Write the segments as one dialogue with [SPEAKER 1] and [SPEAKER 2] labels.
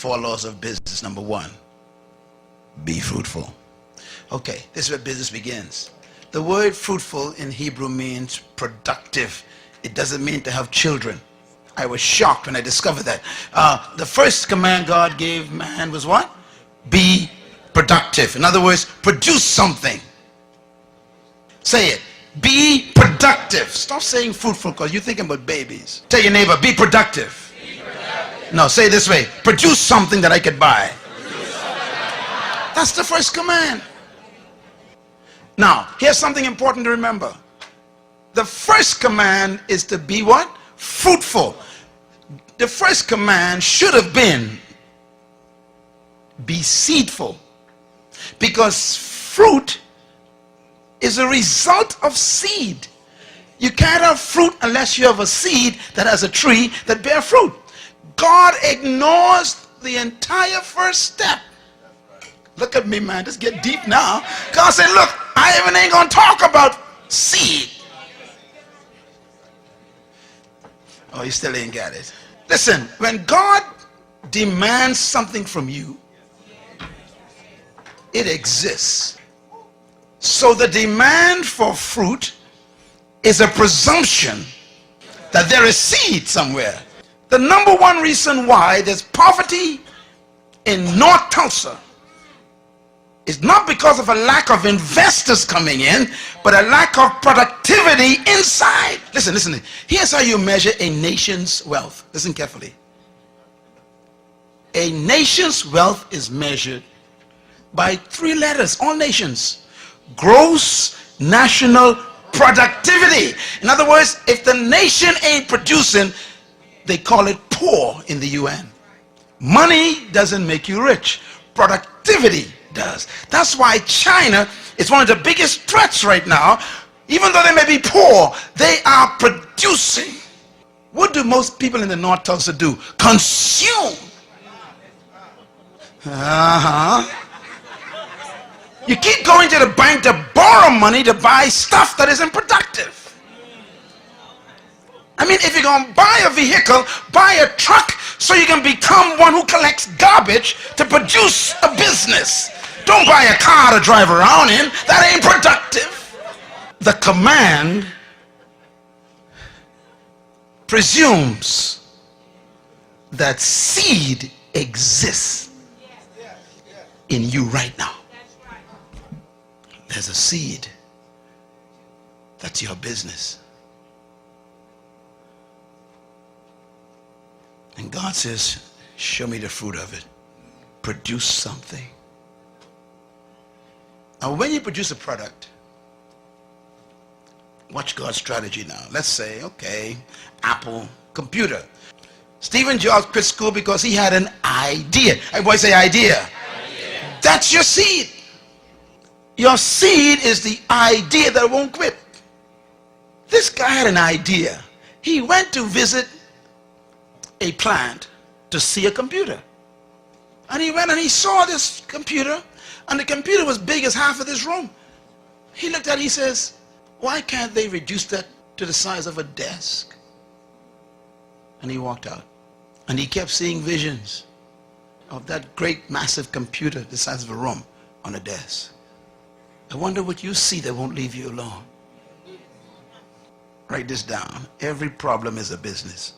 [SPEAKER 1] 4 laws of business. Number 1, be fruitful. Okay, this is where business begins. The word fruitful in Hebrew means productive. It doesn't mean to have children. I was shocked when I discovered that. The first command God gave man was what? Be productive. In other words, produce something. Say it. Be productive. Stop saying fruitful because you're thinking about babies. Tell your neighbor, be productive. Be productive. No, say it this way. Produce something that I could buy. That's the first command. Now, here's something important to remember. The first command is to be what? Fruitful. The first command should have been be seedful, because fruit is a result of seed. You can't have fruit unless you have a seed that has a tree that bears fruit. God ignores the entire first step. Look at me, man. Just get deep now. God said, look, I even ain't going to talk about seed. Oh, you still ain't got it. Listen, when God demands something from you, it exists. So the demand for fruit is a presumption that there is seed somewhere. The number one reason why there's poverty in North Tulsa is not because of a lack of investors coming in, but a lack of productivity inside. Listen. Here's how you measure a nation's wealth. Listen carefully. A nation's wealth is measured by 3 letters, all nations. Gross national productivity. In other words, if the nation ain't producing, they call it poor in the UN. Money doesn't make you rich. Productivity does. That's why China is one of the biggest threats right now. Even though they may be poor, they are producing. What do most people in the North Tulsa do? Consume. You keep going to the bank to borrow money to buy stuff that isn't productive. I mean, if you're going to buy a vehicle, buy a truck so you can become one who collects garbage to produce a business. Don't buy a car to drive around in. That ain't productive. The command presumes that seed exists in you right now. There's a seed. That's your business. And God says, show me the fruit of it. Produce something. Now, when you produce a product, watch God's strategy now. Let's say, okay, Apple computer. Stephen Jobs quit school because he had an idea. Everybody say idea. That's your seed. Your seed is the idea that won't quit. This guy had an idea. He went to visit a plant to see a computer. And he went and he saw this computer, and the computer was big as half of this room. He looked at it, he says, why can't they reduce that to the size of a desk? And he walked out. And he kept seeing visions of that great massive computer the size of a room on a desk. I wonder what you see that won't leave you alone. Write this down. Every problem is a business.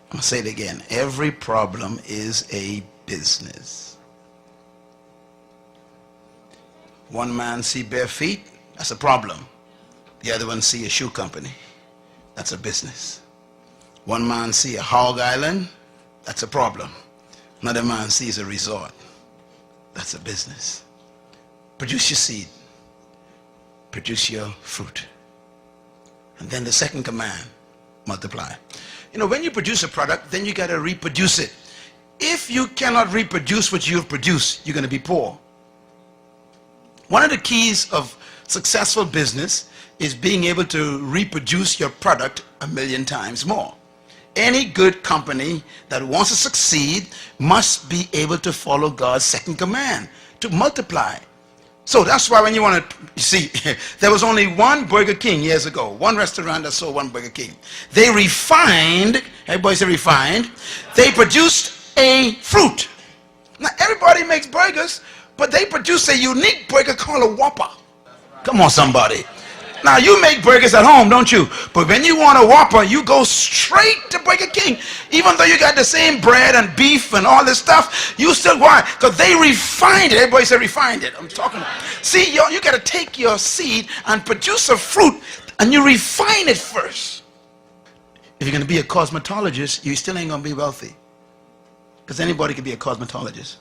[SPEAKER 1] I'm going to say it again. Every problem is a business. One man see bare feet, that's a problem. The other one see a shoe company, that's a business. One man see a hog island, that's a problem. Another man sees a resort, that's a business. Produce your seed. Produce your fruit. And then the second command, multiply. You know, when you produce a product, then you got to reproduce it. If you cannot reproduce what you've produced, you're going to be poor. One of the keys of successful business is being able to reproduce your product 1,000,000 times more. Any good company that wants to succeed must be able to follow God's second command, to multiply. So that's why when you want to, you see, there was only one Burger King years ago, one restaurant that sold one Burger King. They refined, everybody say refined, they produced a fruit. Now everybody makes burgers, but they produce a unique burger called a Whopper. Come on, somebody. Now you make burgers at home, don't you? But when you want a Whopper, you go straight to Burger King. Even though you got the same bread and beef and all this stuff, you still, why? Because they refined it. Everybody say refined it. I'm talking. See, you got to take your seed and produce a fruit, and you refine it first. If you're going to be a cosmetologist, you still ain't going to be wealthy. Because anybody can be a cosmetologist.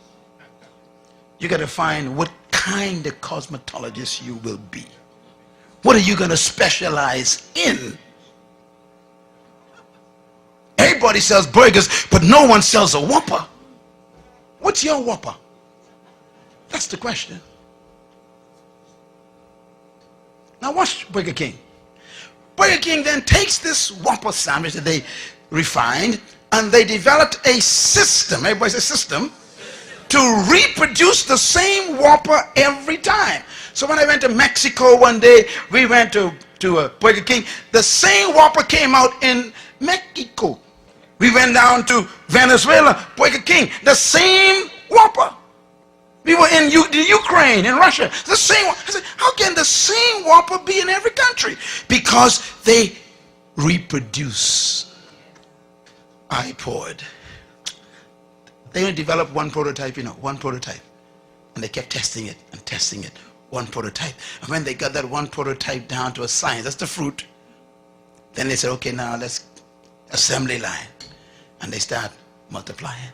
[SPEAKER 1] You got to find what kind of cosmetologist you will be. What are you going to specialize in? Everybody sells burgers, but no one sells a Whopper. What's your Whopper? That's the question. Now watch Burger King. Burger King then takes this Whopper sandwich that they refined, and they developed a system, everybody say system, to reproduce the same Whopper every time. So when I went to Mexico one day, we went to Burger King. The same Whopper came out in Mexico. We went down to Venezuela, Burger King. The same Whopper. We were in the Ukraine, in Russia. The same. I said, how can the same Whopper be in every country? Because they reproduce. I poured. They only developed one prototype, one prototype. And they kept testing it and testing it. One prototype. And when they got that one prototype down to a science, that's the fruit, then they said, okay, now let's assembly line. And they start multiplying.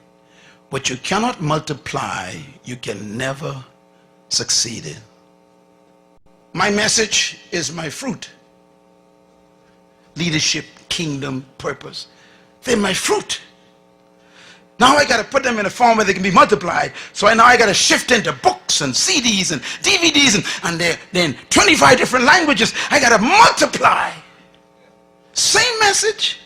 [SPEAKER 1] What you cannot multiply, you can never succeed in. My message is my fruit. Leadership, kingdom, purpose. They're my fruit. Now I got to put them in a form where they can be multiplied. So now I got to shift into books and CDs and DVDs and they're in 25 different languages. I got to multiply. Same message.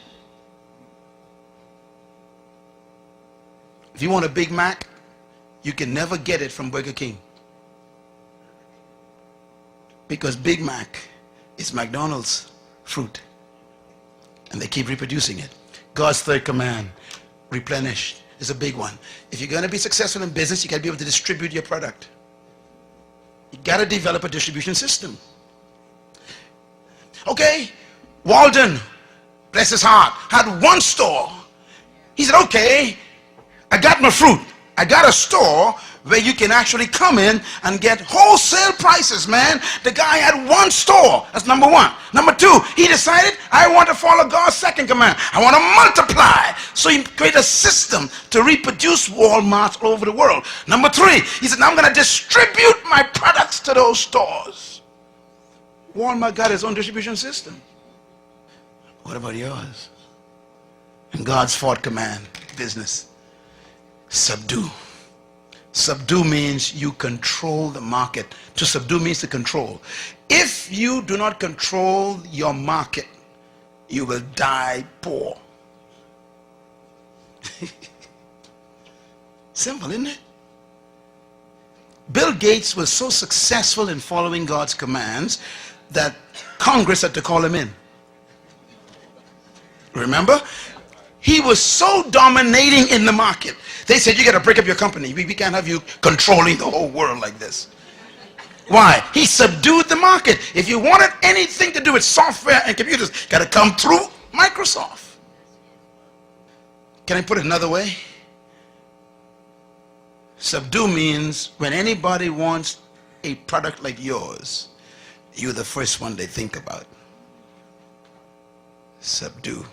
[SPEAKER 1] If you want a Big Mac, you can never get it from Burger King. Because Big Mac is McDonald's fruit. And they keep reproducing it. God's third command, replenish, is a big one. If you're going to be successful in business, you got to be able to distribute your product. You got to develop a distribution system. Okay, Walden, bless his heart, had one store. He said, okay, I got my fruit. I got a store where you can actually come in and get wholesale prices, man. The guy had one store. That's number one. Number two, he decided, I want to follow God's second command. I want to multiply. So he created a system to reproduce Walmarts all over the world. Number three, he said, now I'm going to distribute my products to those stores. Walmart got his own distribution system. What about yours? And God's fourth command, business, subdue. Subdue means you control the market. To subdue means to control. If you do not control your market, you will die poor. Simple, isn't it? Bill Gates was so successful in following God's commands that Congress had to call him in. Remember? He was so dominating in the market. They said, you got to break up your company. We can't have you controlling the whole world like this. Why? He subdued the market. If you wanted anything to do with software and computers, got to come through Microsoft. Can I put it another way? Subdue means when anybody wants a product like yours, you're the first one they think about. Subdue.